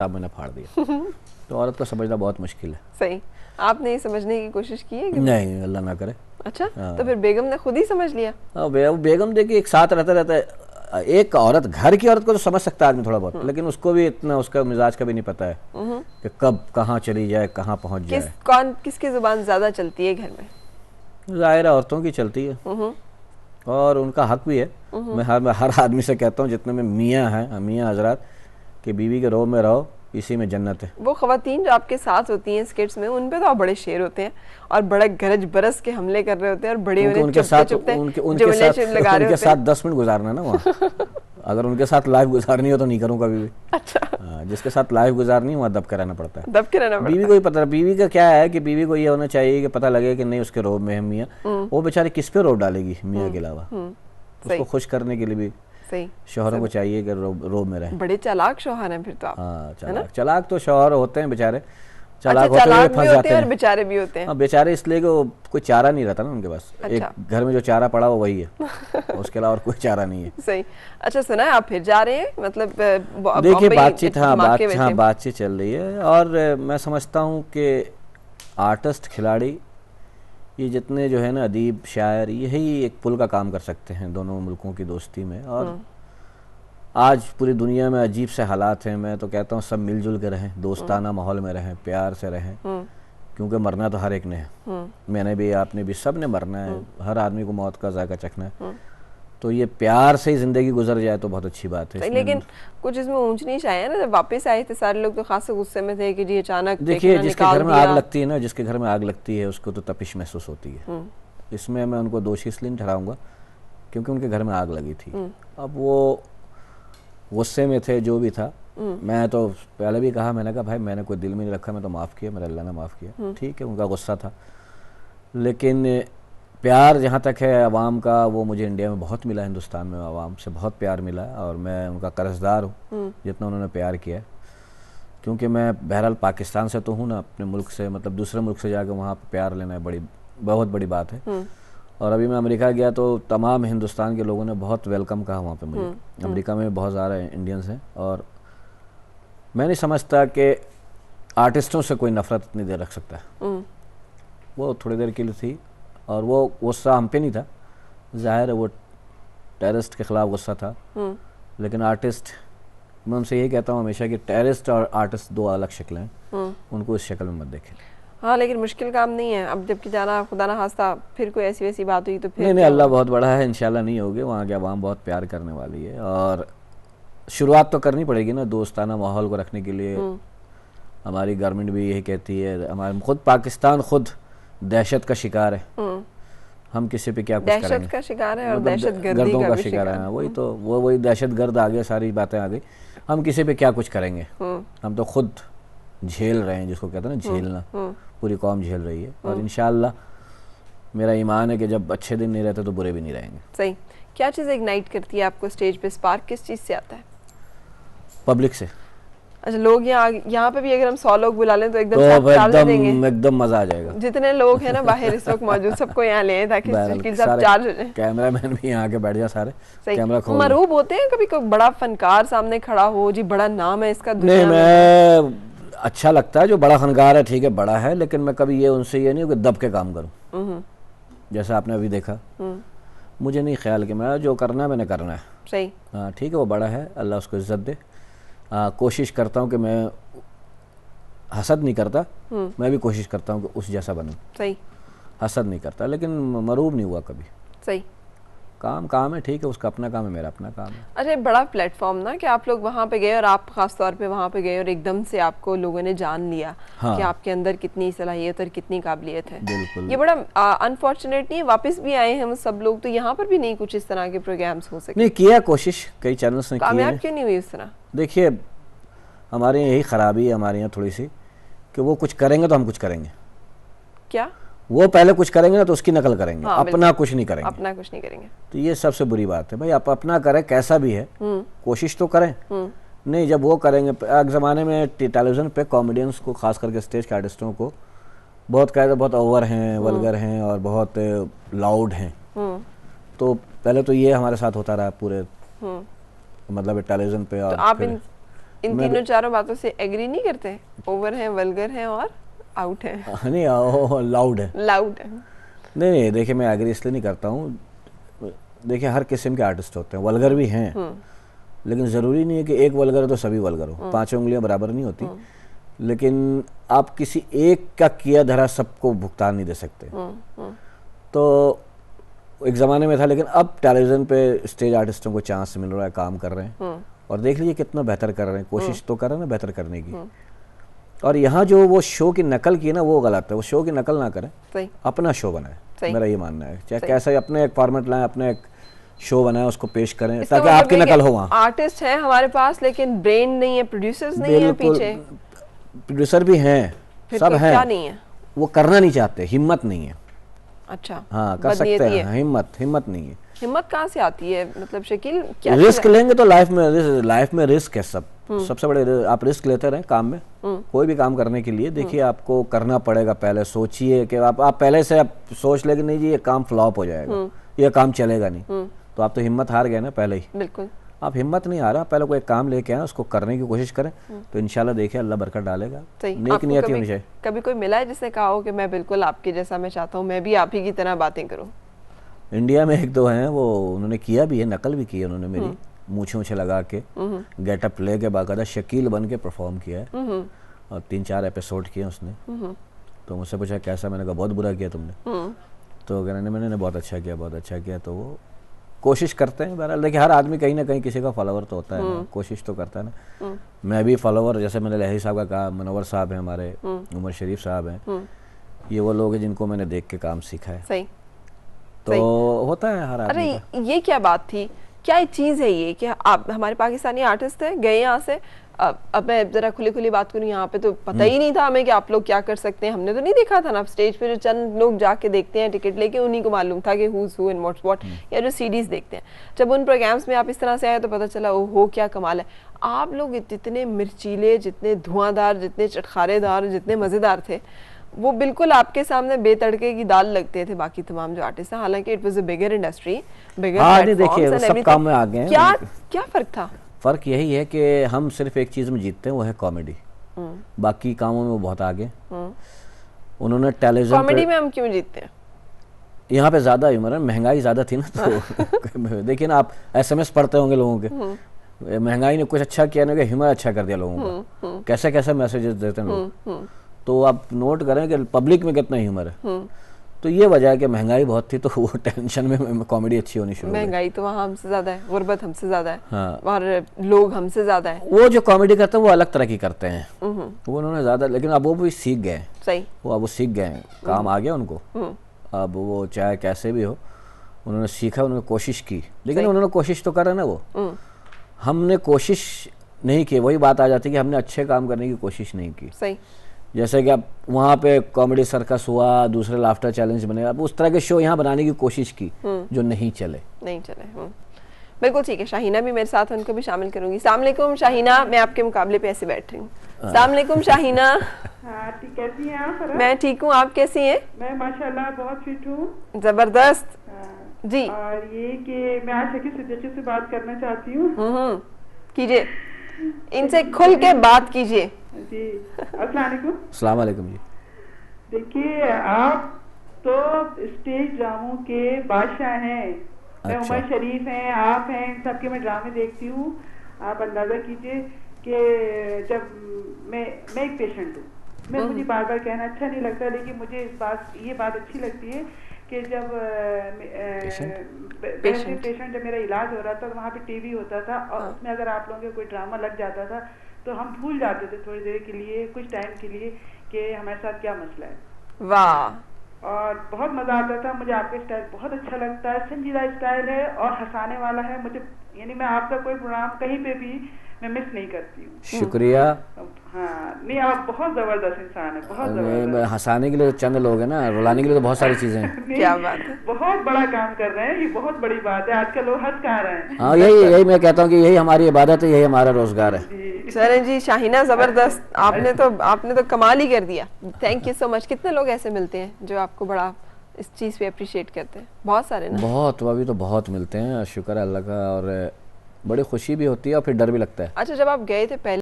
अब मैंने फाड़ दिया। तो औरत को समझना बहुत मुश्किल है। सही। आपने समझने की कोशिश की है कि नहीं, अल्लाह ना करे। अच्छा, तो फिर बेगम ने खुद ही समझ लिया। बेगम देखिए एक साथ रहता है, एक औरत, घर की औरत को तो समझ सकता है आदमी थोड़ा बहुत, लेकिन उसको भी इतना उसका मिजाज का भी नहीं पता है कि कब कहाँ चली जाए, कहाँ पहुँच जाए। किसकी जुबान ज्यादा चलती है घर में? जाहिर है औरतों की चलती है और उनका हक भी है। मैं हर आदमी से कहता हूँ जितने में मियाँ हैं, मियाँ हजरात, कि बीवी के रोब में रहो, इसी में जन्नत है। वो खवातीन जो आपके साथ होती हैं स्किट्स में, उन पे तो आप बड़े शेर होते हैं और बड़े गरज बरस के हमले कर रहे होते हैं और बड़े उनके साथ 10 मिनट गुजारना ना वहाँ। अगर उनके साथ लाइफ गुजारनी हो तो नहीं करूँ कभी भी। अच्छा। जिसके साथ लाइफ गुजारनी वहाँ दब के रहना पड़ता है। दब के रहना पड़ता है। बीवी को ही पता, बीवी का क्या है कि बीवी को ये होना चाहिए कि पता लगे कि नहीं उसके रोब में है मियाँ, वो बेचारे किस पे रोब डालेगी मियाँ के अलावा। उसको खुश करने के लिए भी सही शौहरों को चाहिए कि रोब में रहे। बड़े चालाक शौहर हैं फिर तो आप। हाँ, चालाक तो शौहर होते हैं बेचारे, चालाक होते हैं, फंस जाते हैं और बेचारे भी होते हैं। हाँ, बेचारे इसलिए कि कोई चारा नहीं रहता ना उनके पास। एक घर में जो चारा पड़ा हो वही है, उसके अलावा और कोई चारा नहीं है। सही। अच्छा, सुना है आप फिर जा रहे हैं, मतलब देखिए बातचीत चल रही है और मैं समझता हूँ कि आर्टिस्ट, खिलाड़ी, ये जितने जो है ना अदीब, शायर, यही एक पुल का काम कर सकते हैं दोनों मुल्कों की दोस्ती में। और आज पूरी दुनिया में अजीब से हालात हैं। मैं तो कहता हूँ सब मिलजुल के रहें, दोस्ताना माहौल में रहें, प्यार से रहें, क्योंकि मरना तो हर एक ने है। मैंने भी, आपने भी, सब ने मरना है। हर आदमी को मौत का जायका चखना है। तो ये प्यार से ही जिंदगी गुजर जाए तो बहुत अच्छी बात है। लेकिन कुछ इसमें ऊंच नीच आया ना, जब वापस आए थे सारे लोग तो खासे गुस्से में थे कि जी अचानक देखिए जिसके घर में आग लगती है ना, जिसके घर में आग लगती है उसको तो तपिश महसूस होती है। इसमें मैं उनको दोषी इसलिए नहीं ठहराऊंगा क्योंकि उनके घर में आग लगी थी। अब वो गुस्से में थे, जो भी था। मैं तो पहले भी कहा, मैंने कहा भाई मैंने कोई दिल में नहीं रखा, मैं तो माफ़ किया, मेरे अल्लाह ने माफ़ किया। ठीक है, उनका गुस्सा था, लेकिन प्यार जहाँ तक है अवाम का, वो मुझे इंडिया में बहुत मिला, हिंदुस्तान में अवाम से बहुत प्यार मिला और मैं उनका कर्जदार हूँ जितना उन्होंने प्यार किया। क्योंकि मैं बहरहाल पाकिस्तान से तो हूँ ना, अपने मुल्क से, मतलब दूसरे मुल्क से जाकर वहाँ पर प्यार लेना है बहुत बड़ी बात है। और अभी मैं अमेरिका गया तो तमाम हिंदुस्तान के लोगों ने बहुत वेलकम कहा वहाँ पे मुझे। अमेरिका में बहुत ज़्यादा इंडियंस हैं और मैं नहीं समझता कि आर्टिस्टों से कोई नफ़रत इतनी देर रख सकता है। वो थोड़ी देर के लिए थी और वो गुस्सा हम पे नहीं था, जाहिर है वो टेररिस्ट के ख़िलाफ़ गुस्सा था। लेकिन आर्टिस्ट, मैं उनसे यही कहता हूँ हमेशा कि टेररिस्ट और आर्टिस्ट दो अलग शक्लें हैं, उनको इस शक्ल में मत देखें। हाँ, लेकिन मुश्किल काम नहीं है। अब जबकि जाना, खुदा ना खास्ता फिर कोई ऐसी वैसी बात हुई तो फिर नहीं, अल्लाह बहुत बड़ा है, इंशाल्लाह नहीं होगी। वहाँ के अवाम बहुत प्यार करने वाली है और शुरुआत तो करनी पड़ेगी ना दोस्ताना माहौल को रखने के लिए। हमारी गवर्नमेंट भी यही कहती है, हमारे खुद पाकिस्तान खुद दहशत का शिकार है। हम किसी पे क्या कुछ करेंगे, दहशत का शिकार है और मतलब दहशतगर्दी का शिकार है। वही तो वही दहशत गर्द आ गया, सारी बातें आ गई। हम किसी पे क्या कुछ करेंगे, हम तो खुद झेल रहे हैं, जिसको कहते हैं ना झेलना। पूरी कौम झेल रही है और इंशाअल्लाह मेरा ईमान है कि जब अच्छे दिन नहीं रहते तो बुरे भी नहीं रहेंगे। सही। क्या चीज़ इग्नाइट करती है आपको स्टेज पे? स्पार्क किस चीज़ से आता है? पब्लिक से। अच्छा, लोग यहाँ पे भी अगर हम 100 लोग बुला लें तो एकदम मजा आ जाएगा। जितने लोग हैं ना बाहर इस वक्त मौजूद, सबको यहाँ ले ताकि सब चार्ज हो जाए। कैमरामैन भी यहाँ के बैठ जाए सारे, कैमरा खोल। मरूब होते हैं कभी कोई बड़ा फनकार सामने खड़ा हो, जी बड़ा नाम है इसका? नहीं, मैं अच्छा लगता है जो बड़ा फनकार है, ठीक है बड़ा है, लेकिन मैं कभी ये उनसे ये नहीं कि दब के काम करूँ। जैसा आपने अभी देखा, मुझे नहीं ख्याल कि मैं जो करना है मैंने करना है। सही। हाँ ठीक है, वो बड़ा है, अल्लाह उसको इज्जत दे। कोशिश करता हूँ कि मैं हसद नहीं करता, मैं भी कोशिश करता हूँ कि उस जैसा बनूँ। सही। हसद नहीं करता, लेकिन मरूब नहीं हुआ कभी। सही। काम है, ठीक है, उसका अपना काम है, मेरा अपना काम है। अरे बड़ा प्लेटफॉर्म ना कि आप लोग वहाँ पे गए और आप खास तौर पे वहाँ पे गए और एकदम से आपको लोगों ने जान लिया। हाँ। कि आपके अंदर कितनी सलाहियत और कितनी काबिलियत है। बिल्कुल। ये बड़ा अनफॉर्चुनेट नहीं है, वापस भी आए हैं हम सब लोग तो यहाँ पर भी नहीं कुछ इस तरह के प्रोग्राम्स हो सके। नहीं किया कोशिश, कई चैनल्स ने किया। कामयाब क्यों नहीं हुई उस तरह? देखिए हमारे यहाँ यही खराबी है, हमारे यहाँ थोड़ी सी, कि वो कुछ करेंगे तो हम कुछ करेंगे। क्या? वो पहले कुछ करेंगे ना तो उसकी नकल करेंगे। हाँ, अपना कुछ नहीं करेंगे। अपना कुछ नहीं करेंगे तो ये सबसे बुरी बात है। भाई आप अपना करें, कैसा भी है, कोशिश तो करें। नहीं, जब वो करेंगे, एक ज़माने में टेलीविज़न पे कॉमेडियंस को, खास करके स्टेज के आर्टिस्टों को बहुत कहते, बहुत ओवर हैं, वल्गर हैं और बहुत लाउड हैं। तो पहले तो ये हमारे साथ होता रहा पूरे, मतलब टेलीविज़न पे। और इन तीनों चारों बातों से एग्री नहीं करते? ओवर है, वल्गर है और आउट है। नहीं, लाउड है। लाउड है। नहीं, देखिए मैं एग्री इसलिए नहीं करता हूँ, देखिए हर किस्म के आर्टिस्ट होते हैं, वल्गर भी हैं, लेकिन ज़रूरी नहीं है कि एक वल्गर हो तो सभी वल्गर हो, पांचों उंगलियां बराबर नहीं होती। लेकिन आप किसी एक का किया धरा सबको भुगतान नहीं दे सकते। तो एक ज़माने में था, लेकिन अब टेलीविज़न पे स्टेज आर्टिस्टों को चांस मिल रहा है, काम कर रहे हैं, और देख लीजिए कितना बेहतर कर रहे हैं, कोशिश तो कर रहे हैं ना बेहतर करने की। और यहाँ जो वो शो की नकल की ना, वो गलत है। वो शो की नकल ना करें, अपना शो बनाए, मेरा ये मानना है। चाहे कैसा अपने एक फॉर्मेट लाएं, अपने एक शो बनाए, उसको पेश करें, ताकि आपकी नकल हो। वहाँ आर्टिस्ट हैं हमारे पास, लेकिन ब्रेन नहीं है, प्रोड्यूसर्स नहीं है पीछे। प्रोड्यूसर भी हैं, सब हैं, क्या नहीं है, वो करना नहीं चाहते, हिम्मत नहीं है। अच्छा, हाँ कर सकते हैं, हिम्मत नहीं है। हिम्मत कहाँ से आती है? मतलब शकील क्या रिस्क लेंगे तो लाइफ में रिस्क है। सबसे बड़े आप रिस्क लेते रहें काम में, कोई भी काम करने के लिए। देखिए आपको करना पड़ेगा, पहले सोचिए कि आप पहले से आप सोच लेंगे नहीं जी ये काम फ्लॉप हो जाएगा, ये काम चलेगा नहीं, तो आप तो हिम्मत हार गए ना पहले ही। बिल्कुल, आप हिम्मत नहीं आ रहा, पहले कोई काम लेके आए, उसको करने की कोशिश करें, तो इंशाल्लाह देखिए अल्लाह बरकत डालेगा। नेक नियत होनी चाहिए। कभी कोई मिला है जिसने कहा हो कि मैं बिल्कुल आपके जैसा मैं चाहता हूँ, मैं भी आप ही की तरह बातें करूँ? इंडिया में एक दो हैं, वो उन्होंने किया भी है, नकल भी की है उन्होंने मेरी, मूछे लगा के गेटअप ले के बाकायदा शकील बन के परफॉर्म किया है, और 3-4 एपिसोड किए उसने। तो मुझसे पूछा कैसा, मैंने कहा बहुत बुरा किया तुमने। तो कहने मैंने बहुत अच्छा किया। तो वो कोशिश करते हैं। बहरहाल देखिए हर आदमी कहीं ना कहीं किसी का फॉलोवर तो होता है ना, कोशिश तो करता है ना। मैं भी फॉलोवर, जैसे मैंने लहरी साहब का कहा, मनोवर साहब हैं हमारे, उमर शरीफ साहब हैं, ये वो लोग हैं जिनको मैंने देख के काम सीखा है। सही। तो होता है हर आदमी का। अरे ये क्या बात थी, क्या चीज़ है ये कि आप हमारे पाकिस्तानी आर्टिस्ट थे, गए यहाँ से, अब मैं जरा खुली बात करूँ, यहाँ पे तो पता ही नहीं था हमें कि आप लोग क्या कर सकते हैं। हमने तो नहीं देखा था ना, स्टेज पे जो चंद लोग जाके देखते हैं टिकट लेके, उन्हीं को मालूम था कि who's who and what's what, या जो सीडीज देखते हैं। जब उन प्रोग्राम्स में आप इस तरह से आए तो पता चला ओहो क्या कमाल है। आप लोग जितने मिर्चीले, जितने धुआंधार, जितने चटखारेदार, जितने मज़ेदार थे, वो बिल्कुल आपके सामने बेतड़के की दाल लगते थे बाकी तमाम जो आर्टिस्ट हैं। हालांकि it was a bigger industry, bigger देखिए सब काम में आ गए हैं। क्या फर्क था? फर्क यही है कि हम सिर्फ एक चीज में जीतते हैं, वो है कॉमेडी। बाकी कामों में वो बहुत आगे। उन्होंने टेलीविजन, कॉमेडी में हम क्यों जीतते हैं? यहाँ पे ज्यादा ह्यूमर है, महंगाई ज्यादा थी ना, तो देखिए ना आप SMS पढ़ते होंगे लोगों के, महंगाई ने कुछ अच्छा किया ना, ह्यूमर अच्छा कर दिया लोगों का। कैसे कैसे मैसेजेस देते हैं लोग, तो आप नोट करें कि पब्लिक में कितना ह्यूमर है। तो ये वजह है कि महंगाई बहुत थी, तो वो टेंशन में कॉमेडी अच्छी होनी शुरू हो गई। महंगाई तो वहाँ हमसे ज्यादा है, गुर्बत हमसे ज्यादा है, हाँ। और लोग हमसे ज्यादा है। वो जो कॉमेडी करते हैं वो अलग तरह की करते हैं, वो उन्होंने ज्यादा, लेकिन अब वो भी सीख गए। सही, वो सीख गए, काम आ गया उनको। अब वो चाहे कैसे भी हो, उन्होंने सीखा, उन्होंने कोशिश की, लेकिन उन्होंने कोशिश तो करा ना, वो हमने कोशिश नहीं की। वही बात आ जाती है कि हमने अच्छे काम करने की कोशिश नहीं की। सही। जैसे कि अब वहाँ पे कॉमेडी सर्कस हुआ, दूसरे लाफ्टर चैलेंज बने, अब उस तरह के शो यहाँ बनाने की कोशिश की जो नहीं चले। बिल्कुल ठीक है। शाहीना भी मेरे साथ, उनको भी शामिल करूंगी। अस्सलाम वालेकुम शाहीना, मैं आपके मुकाबले पे ऐसे बैठ रही हूँ। अस्सलाम वालेकुम शाहीना। हाँ, कैसी हैं आप? मैं ठीक हूँ, आप कैसी हैं? मैं माशाल्लाह बहुत फिट हूँ। जबरदस्त। जी। और ये कि मैं आज शकील सिद्दीकी से बात करना चाहती हूँ। कीजिए, इनसे खुल के बात कीजिए। जी, अस्सलाम वालेकुम जी। देखिए आप तो स्टेज ड्रामों के बादशाह हैं। मैं उमर शरीफ हैं, आप हैं, इन सबके मैं ड्रामे देखती हूँ। आप अंदाजा कीजिए कि जब मैं एक पेशेंट हूँ, मुझे बार बार कहना अच्छा नहीं लगता, लेकिन मुझे ये बात अच्छी लगती है कि जब पेशेंट जब मेरा इलाज हो रहा था, तो वहाँ पे टीवी होता था, और उसमें अगर आप लोगों का कोई ड्रामा लग जाता था तो हम भूल जाते थे थोड़ी देर के लिए, कुछ टाइम के लिए, कि हमारे साथ क्या मसला है। वाह। और बहुत मजा आता था। मुझे आपका स्टाइल बहुत अच्छा लगता है, संजीदा स्टाइल है और हंसाने वाला है। मुझे यानी मैं आपका कोई प्रोग्राम कहीं पे भी मैं मिस नहीं करती हूँ। शुक्रिया। हाँ, नहीं आप बहुत जबरदस्त इंसान है, बहुत जबरदस्त। हंसाने के लिए तो चंद लोग हैं ना, रुलाने के लिए तो बहुत सारी चीजें हैं। क्या बात है, बहुत बड़ा काम कर रहे हैं, ये बहुत बड़ी बात है। आजकल लोग हंस कहाँ रहे हैं। हाँ, यही मैं कहता हूँ कि यही हमारी इबादत है, यही हमारा रोजगार है। सर जी, शाहीना जबरदस्त, आपने तो कमाल ही कर दिया। Thank you so much. कितने लोग ऐसे मिलते हैं जो आपको बड़ा इस चीज पे अप्रिशिएट करते हैं? बहुत सारे ना? बहुत, अभी तो बहुत मिलते हैं, शुक्र है अल्लाह का, और बड़ी खुशी भी होती है और फिर डर भी लगता है। अच्छा, जब आप गए थे पहले